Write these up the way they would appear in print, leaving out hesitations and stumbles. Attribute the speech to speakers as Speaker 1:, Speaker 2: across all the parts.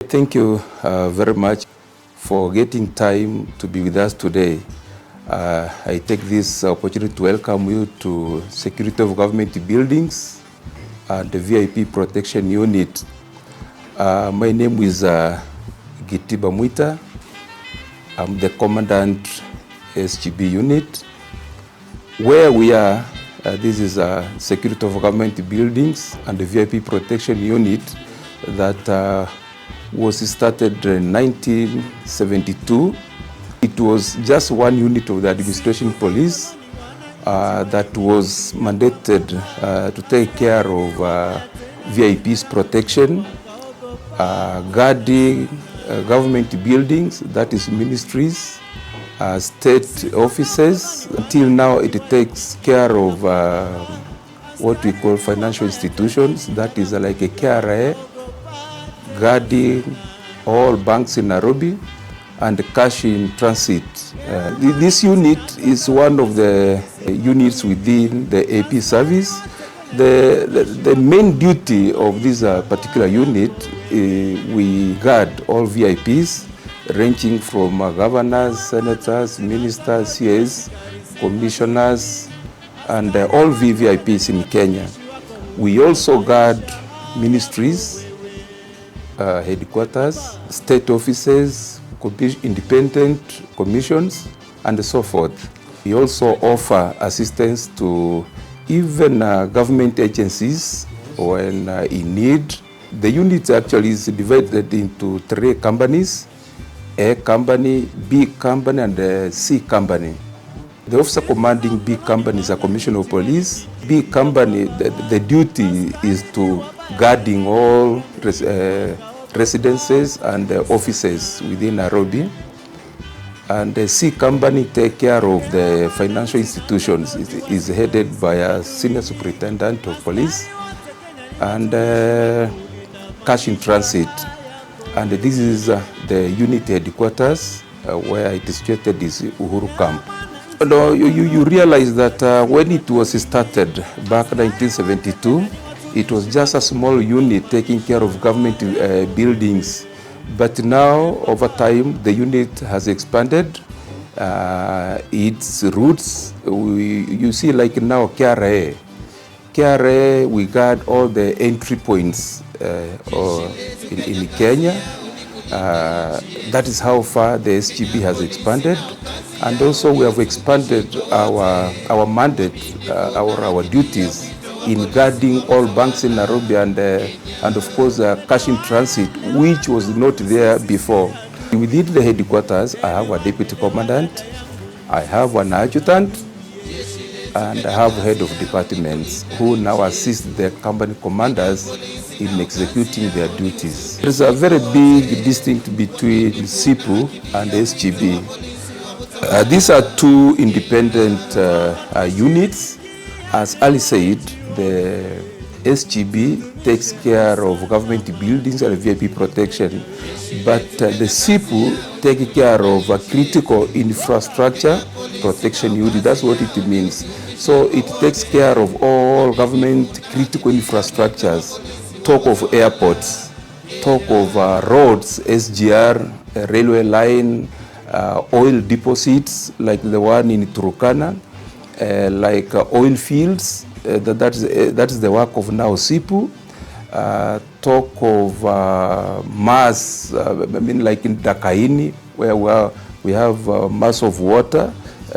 Speaker 1: Thank you very much for getting time to be with us today. I take this opportunity to welcome you to Security of Government Buildings and the VIP Protection Unit. My name is Gitiba Mwita. I'm the Commandant SGB Unit. Where we are, this is Security of Government Buildings and the VIP Protection Unit that was started in 1972. It was just one unit of the administration police that was mandated to take care of VIP's protection, guarding government buildings, that is ministries, state offices. Until now, it takes care of what we call financial institutions, that is like a KRA, guarding all banks in Nairobi, and cash in transit. This unit is one of the units within the AP service. The main duty of this particular unit, we guard all VIPs, ranging from governors, senators, ministers, CAs, commissioners, and all VVIPs in Kenya. We also guard ministries, headquarters, state offices, independent commissions, and so forth. We also offer assistance to even government agencies when in need. The unit actually is divided into 3 companies: A company, B company, and the C company. The officer commanding B company is a commissioner of police. B company, the duty is to guarding all residences and offices within Nairobi. And the C company take care of the financial institutions. It is headed by a senior superintendent of police, and cash in transit. And this is the unit headquarters where it is situated is Uhuru Camp. You realize that when it was started back in 1972, it was just a small unit taking care of government buildings. But now, over time, the unit has expanded its roots. You see, like now, KRA, we guard all the entry points in Kenya. That is how far the SGB has expanded. And also we have expanded our mandate, our duties in guarding all banks in Nairobi and of course cash in transit, which was not there before. Within the headquarters, I have a deputy commandant, I have an adjutant, and I have head of departments who now assist the company commanders in executing their duties. There's a very big distinction between SIPU and SGB. These are 2 independent units. As Ali said, the SGB takes care of government buildings and VIP protection, but the SIPU takes care of critical infrastructure protection unit. That's what it means. So it takes care of all government critical infrastructures. Talk of airports, talk of roads, SGR, railway line, oil deposits like the one in Turkana, like oil fields. That's the work of now SIPU. Talk of mass, like in Dakaini, where we have mass of water.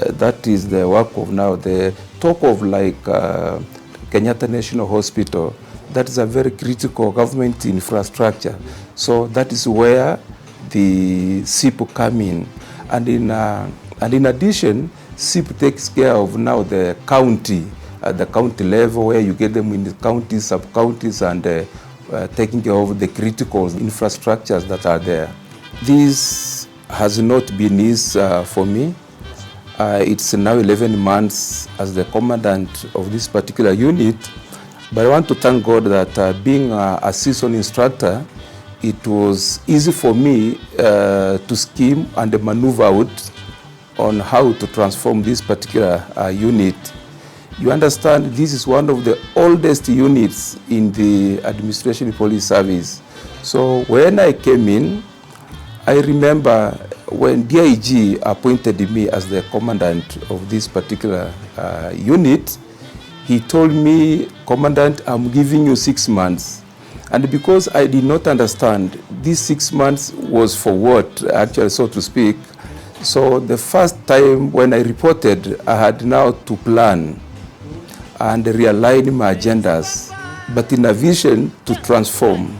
Speaker 1: That is the work of now. The talk of like Kenyatta National Hospital. That is a very critical government infrastructure. So that is where the SIPU come in. And in addition, SIPU takes care of now the county, at the county level, where you get them in the counties, sub-counties, and taking care of the critical infrastructures that are there. This has not been easy for me. It's now 11 months as the commandant of this particular unit, but I want to thank God that being a seasoned instructor, it was easy for me to scheme and maneuver out on how to transform this particular unit. You understand, this is one of the oldest units in the administration police service. So when I came in, I remember when DIG appointed me as the commandant of this particular unit, he told me, Commandant, I'm giving you 6 months. And because I did not understand, these 6 months was for what, actually, so to speak. So the first time when I reported, I had now to plan and realign my agendas, but in a vision to transform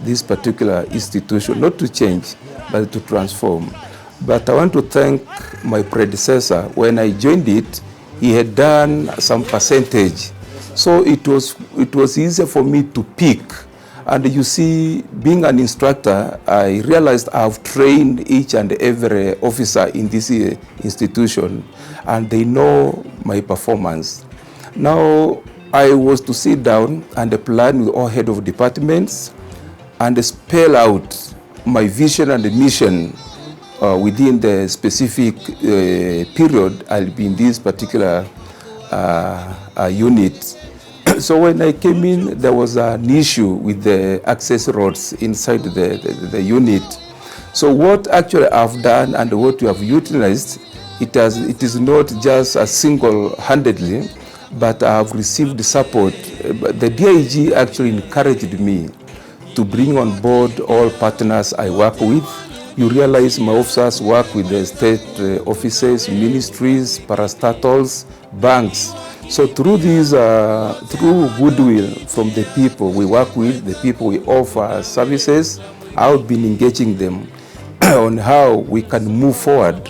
Speaker 1: this particular institution, not to change, but to transform. But I want to thank my predecessor. When I joined it, he had done some percentage. So it was easier for me to pick. And you see, being an instructor, I realized I've trained each and every officer in this institution, and they know my performance. Now, I was to sit down and plan with all head of departments and spell out my vision and mission within the specific period I'll be in this particular unit. So when I came in, there was an issue with the access roads inside the unit. So what actually I've done and what we have utilized, it is not just a single-handedly, but I have received support. The DIG actually encouraged me to bring on board all partners I work with. You realize my officers work with the state offices, ministries, parastatals, banks. So through these, through goodwill from the people we work with, the people we offer services, I've been engaging them on how we can move forward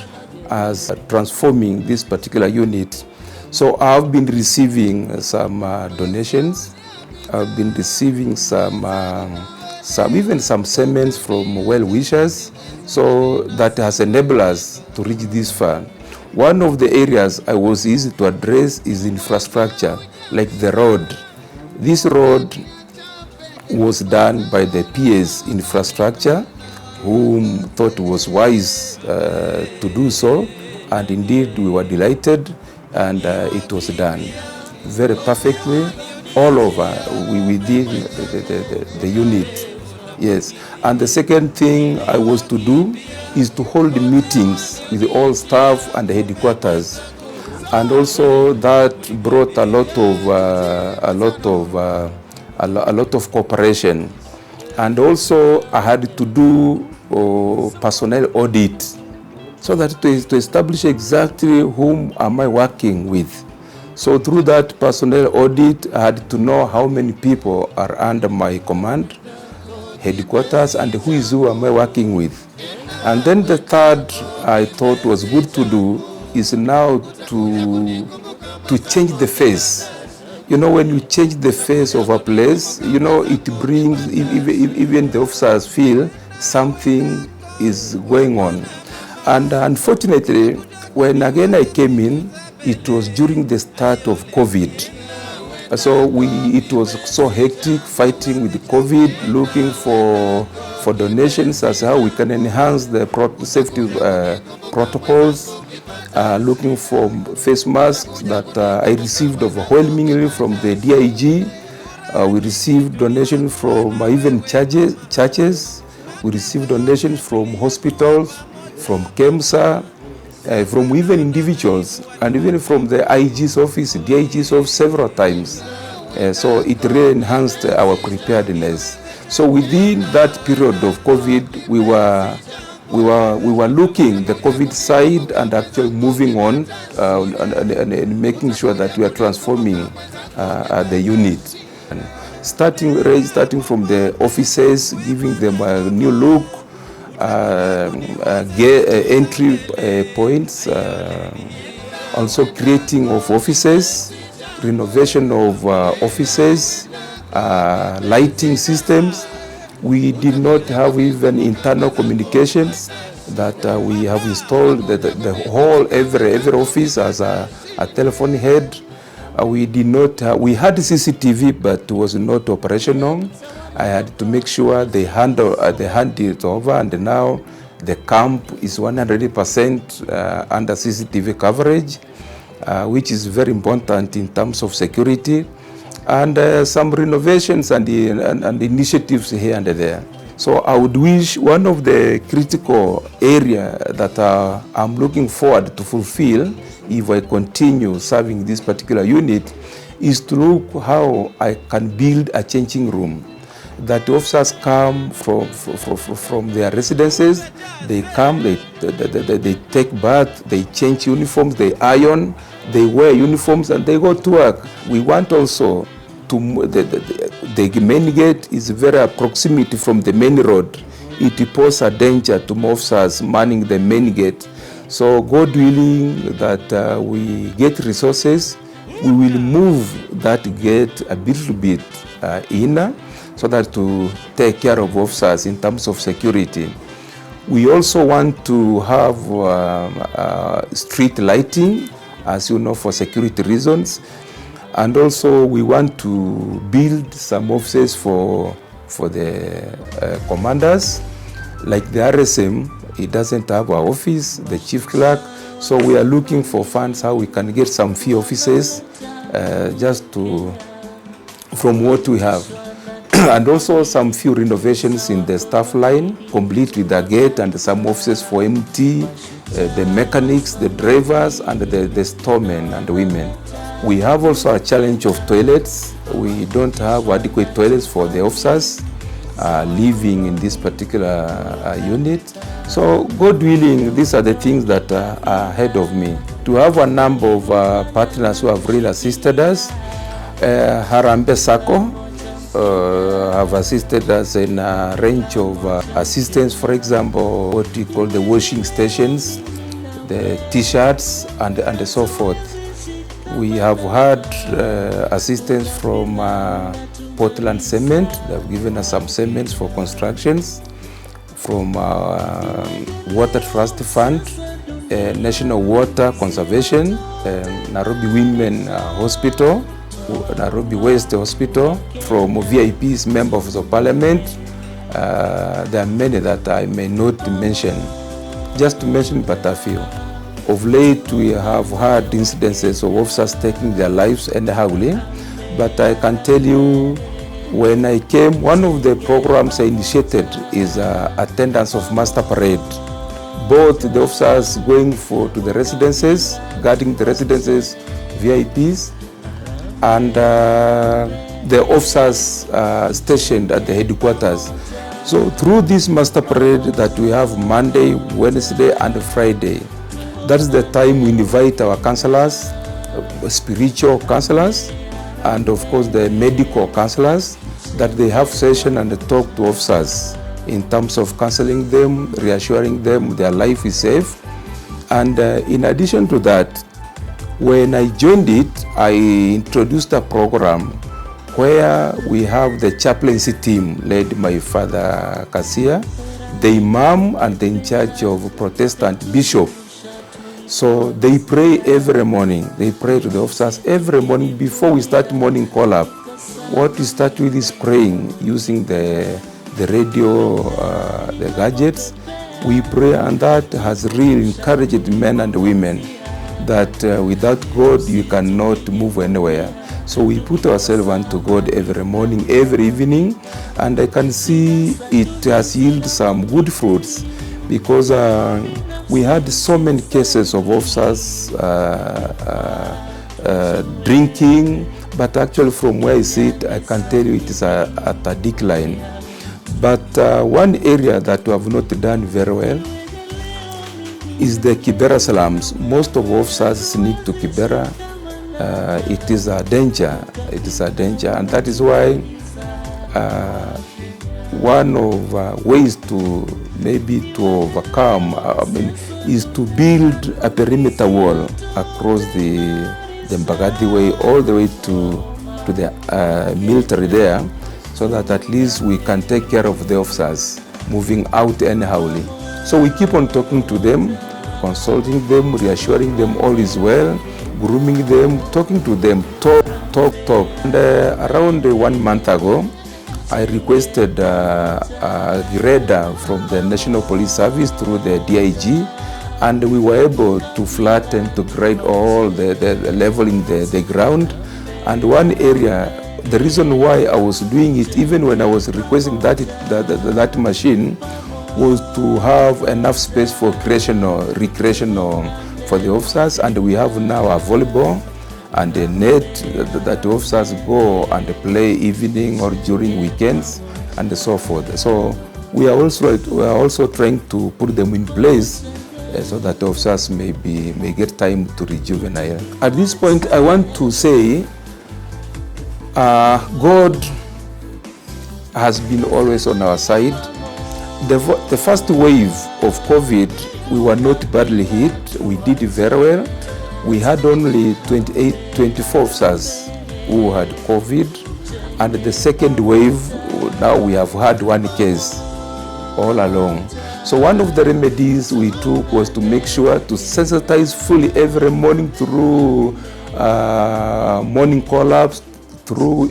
Speaker 1: as transforming this particular unit. So I've been receiving some donations. I've been receiving even some sentiments from well-wishers. So that has enabled us to reach this far. One of the areas I was easy to address is infrastructure, like the road. This road was done by the PS infrastructure, whom thought it was wise to do so, and indeed we were delighted, and it was done very perfectly all over within the unit. Yes, and the second thing I was to do is to hold meetings with all staff and the headquarters, and also that brought a lot of cooperation. And also I had to do personnel audit, so that to establish exactly whom am I working with. So through that personnel audit, I had to know how many people are under my command, headquarters, and who am I working with. And then the third I thought was good to do is now to change the face. You know, when you change the face of a place, you know, it brings, even the officers feel something is going on. And unfortunately, when again I came in, it was during the start of COVID. So it was so hectic, fighting with the COVID, looking for donations as how we can enhance the safety protocols, looking for face masks that I received overwhelmingly from the DIG. We received donations from even churches. We received donations from hospitals, from KEMSA, from even individuals, and even from the IG's office, DIG's office several times. So it really enhanced our preparedness. So within that period of COVID, we were looking the COVID side and actually moving on and making sure that we are transforming the unit. Starting from the offices, giving them a new look, entry points, also creating of offices, renovation of offices, lighting systems. We did not have even internal communications that we have installed. The whole every office has a telephone head. We did not. We had CCTV, but it was not operational. I had to make sure they hand it over, and now the camp is 100% under CCTV coverage. which is very important in terms of security, and some renovations and initiatives here and there. So I would wish one of the critical area that I'm looking forward to fulfill if I continue serving this particular unit is to look how I can build a changing room. That officers come from their residences, they come, they take bath, they change uniforms, they iron, they wear uniforms, and they go to work. We want also to, the main gate is very proximity from the main road. It poses a danger to officers manning the main gate. So God willing that we get resources, we will move that gate a little bit inner, so that to take care of officers in terms of security. We also want to have street lighting, as you know, for security reasons. And also we want to build some offices for the commanders. Like the RSM, it doesn't have an office, the chief clerk. So we are looking for funds how we can get some few offices from what we have. And also some few renovations in the staff line, complete with the gate and some offices for MT, the mechanics, the drivers, and the storemen and women. We have also a challenge of toilets. We don't have adequate toilets for the officers living in this particular unit. So God willing, these are the things that are ahead of me. To have a number of partners who have really assisted us. Harambe Sako have assisted us in a range of assistance, for example, what we call the washing stations, the t-shirts, and so forth. We have had assistance from Portland Cement. They have given us some cements for constructions. From Water Trust Fund, National Water Conservation, Nairobi Women Hospital, Nairobi West Hospital, from VIPs, Members of Parliament. There are many that I may not mention. Just to mention but a few. Of late, we have had incidences of officers taking their lives anyhowly, but I can tell you, when I came, one of the programs I initiated is attendance of master parade. Both the officers going to the residences, guarding the residences, VIPs, and the officers stationed at the headquarters. So through this master parade that we have Monday, Wednesday, and Friday, that's the time we invite our counselors, spiritual counselors, and of course the medical counselors, that they have session and talk to officers in terms of counseling them, reassuring them their life is safe. And in addition to that, when I joined it, I introduced a program where we have the chaplaincy team led by Father Kasia, the imam and the in charge of Protestant bishop. So they pray every morning. They pray to the officers every morning before we start morning call-up. What we start with is praying using the radio, the gadgets. We pray, and that has really encouraged men and women that without God you cannot move anywhere. So we put ourselves unto God every morning, every evening, and I can see it has yielded some good fruits, because we had so many cases of officers drinking, but actually from where I sit, I can tell you it is at a decline. But one area that we have not done very well is the Kibera slums. Most of officers sneak to Kibera. It is a danger. It is a danger, and that is why one of ways to maybe to overcome, is to build a perimeter wall across the Mbagadi way all the way to the military there, so that at least we can take care of the officers moving out anyhowly. So we keep on talking to them, consulting them, reassuring them all is well, grooming them, talking to them, talk. And around 1 month ago, I requested a grader from the National Police Service through the DIG, and we were able to flatten, to grade all the leveling the ground. And one area, the reason why I was doing it, even when I was requesting that machine, was to have enough space for recreational for the officers. And we have now a volleyball and a net that the officers go and play evening or during weekends and so forth. So we are also trying to put them in place so that the officers may get time to rejuvenate. At this point, I want to say God has been always on our side. The first wave of COVID, we were not badly hit. We did very well. We had only 24 officers who had COVID. And the second wave, now we have had one case all along. So one of the remedies we took was to make sure to sensitize fully every morning through morning call-ups, through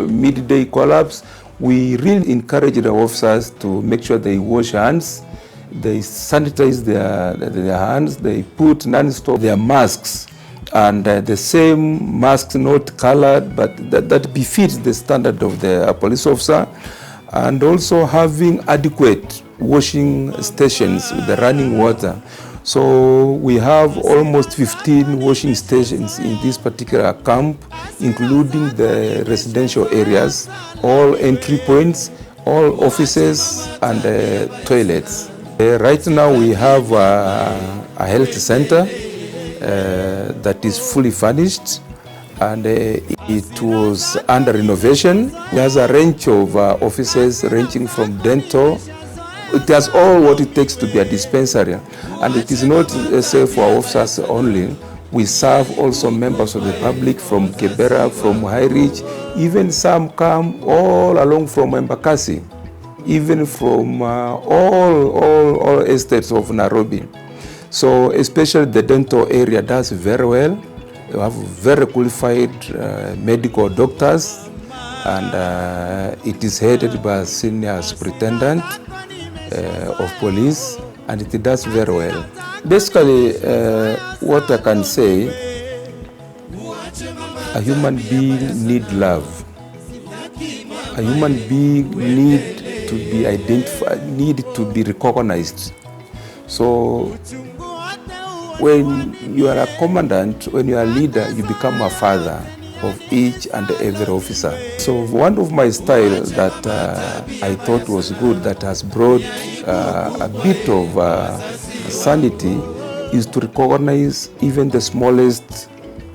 Speaker 1: midday call-ups. We really encourage the officers to make sure they wash hands, they sanitize their hands, they put non-stop their masks, and the same masks, not colored, but that befits the standard of the police officer, and also having adequate washing stations with the running water. So we have almost 15 washing stations in this particular camp, including the residential areas, all entry points, all offices, and toilets. Right now we have a health center that is fully furnished, and it was under renovation. It has a range of offices ranging from dental. It has all what it takes to be a dispensary, and it is not safe for officers only. We serve also members of the public from Kibera, from High Ridge, even some come all along from Embakasi, even from all estates of Nairobi. So especially the dental area does very well. We have very qualified medical doctors, and it is headed by a senior superintendent of police, and it does very well. Basically, what I can say, a human being needs love. A human being needs to be identified, needs to be recognized. So when you are a commandant, when you are a leader, you become a father of each and every officer. So one of my styles that I thought was good, that has brought a bit of sanity, is to recognize even the smallest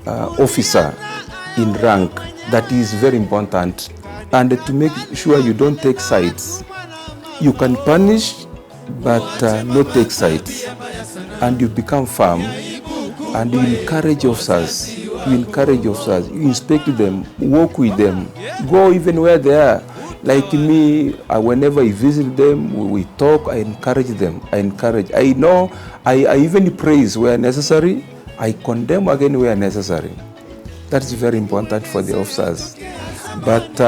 Speaker 1: officer in rank. That is very important. And to make sure you don't take sides. You can punish, but not take sides. And you become firm, and you encourage officers. You inspect them, work with them, go even where they are. Like me, whenever I visit them, we talk, I encourage them. I know, I even praise where necessary, I condemn again where necessary. That's very important for the officers. But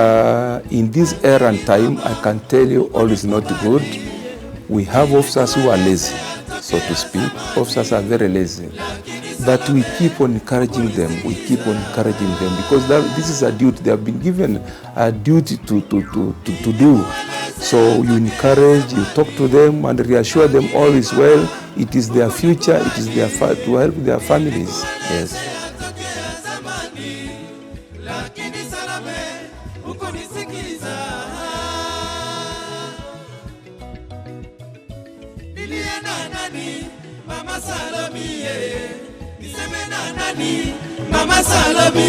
Speaker 1: in this era and time, I can tell you all is not good. We have officers who are lazy, so to speak. Officers are very lazy. But we keep on encouraging them. Because this is a duty. They have been given a duty to do. So you encourage, you talk to them and reassure them all is well. It is their future. It is their to help their families. Yes.
Speaker 2: Mama Salami,